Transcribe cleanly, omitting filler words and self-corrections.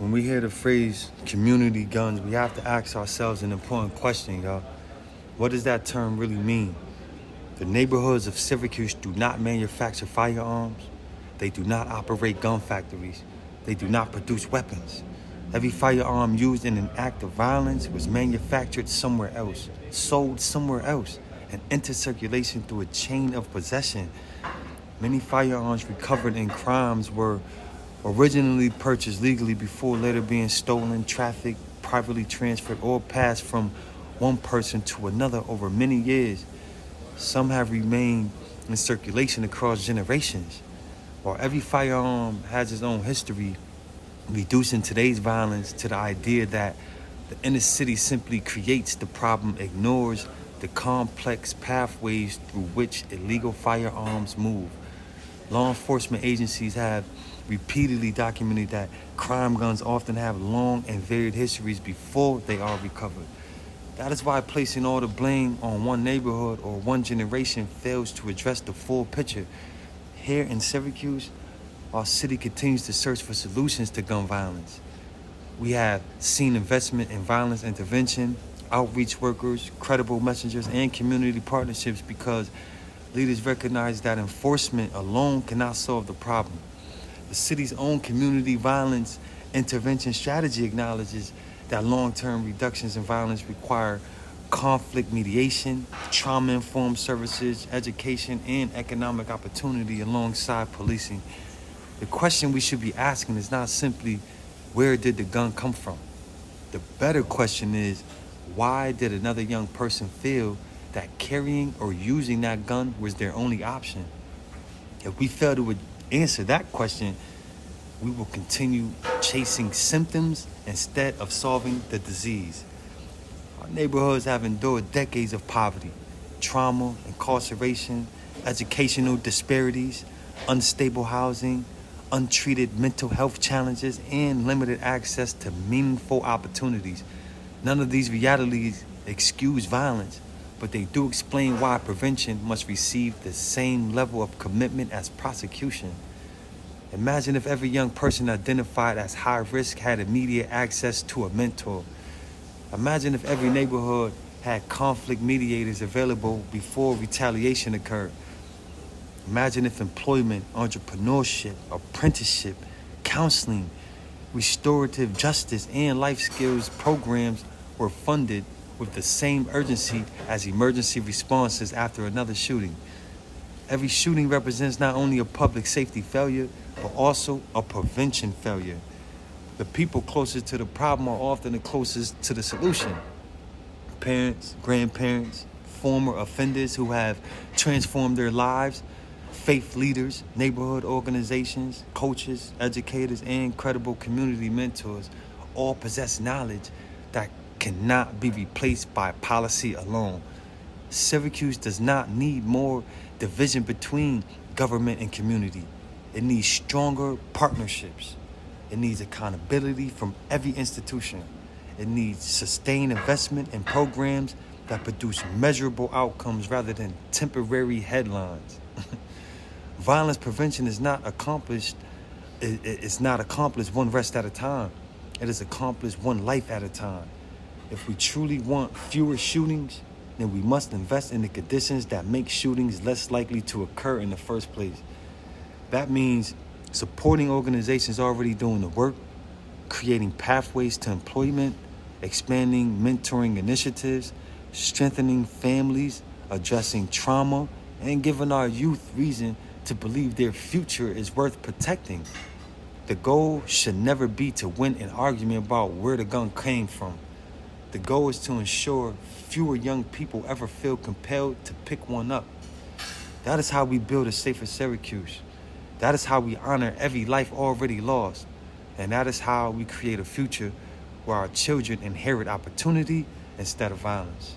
When we hear the phrase community guns, we have to ask ourselves an important question, y'all. What does that term really mean? The neighborhoods of Syracuse do not manufacture firearms. They do not operate gun factories. They do not produce weapons. Every firearm used in an act of violence was manufactured somewhere else, sold somewhere else, and entered circulation through a chain of possession. Many firearms recovered in crimes were originally purchased legally before later being stolen, trafficked, privately transferred, or passed from one person to another over many years. Some have remained in circulation across generations. While every firearm has its own history, reducing today's violence to the idea that the inner city simply creates the problem ignores the complex pathways through which illegal firearms move. Law enforcement agencies have repeatedly documented that crime guns often have long and varied histories before they are recovered. That is why placing all the blame on one neighborhood or one generation fails to address the full picture. Here in Syracuse, our city continues to search for solutions to gun violence. We have seen investment in violence intervention, outreach workers, credible messengers, and community partnerships because leaders recognize that enforcement alone cannot solve the problem. The city's own community violence intervention strategy acknowledges that long-term reductions in violence require conflict mediation, trauma-informed services, education, and economic opportunity alongside policing. The question we should be asking is not simply, where did the gun come from? The better question is, why did another young person feel that carrying or using that gun was their only option? If we fail to answer that question, we will continue chasing symptoms instead of solving the disease. Our neighborhoods have endured decades of poverty, trauma, incarceration, educational disparities, unstable housing, untreated mental health challenges, and limited access to meaningful opportunities. None of these realities excuse violence, but they do explain why prevention must receive the same level of commitment as prosecution. Imagine if every young person identified as high risk had immediate access to a mentor. Imagine if every neighborhood had conflict mediators available before retaliation occurred. Imagine if employment, entrepreneurship, apprenticeship, counseling, restorative justice, and life skills programs were funded with the same urgency as emergency responses after another shooting. Every shooting represents not only a public safety failure, but also a prevention failure. The people closest to the problem are often the closest to the solution. Parents, grandparents, former offenders who have transformed their lives, faith leaders, neighborhood organizations, coaches, educators, and credible community mentors all possess knowledge that cannot be replaced by policy alone. Syracuse does not need more division between government and community. It needs stronger partnerships. It needs accountability from every institution. It needs sustained investment in programs that produce measurable outcomes rather than temporary headlines. Violence prevention is not accomplished. It's not accomplished one rest at a time. It is accomplished one life at a time. If we truly want fewer shootings, then we must invest in the conditions that make shootings less likely to occur in the first place. That means supporting organizations already doing the work, creating pathways to employment, expanding mentoring initiatives, strengthening families, addressing trauma, and giving our youth reason to believe their future is worth protecting. The goal should never be to win an argument about where the gun came from. The goal is to ensure fewer young people ever feel compelled to pick one up. That is how we build a safer Syracuse. That is how we honor every life already lost. And that is how we create a future where our children inherit opportunity instead of violence.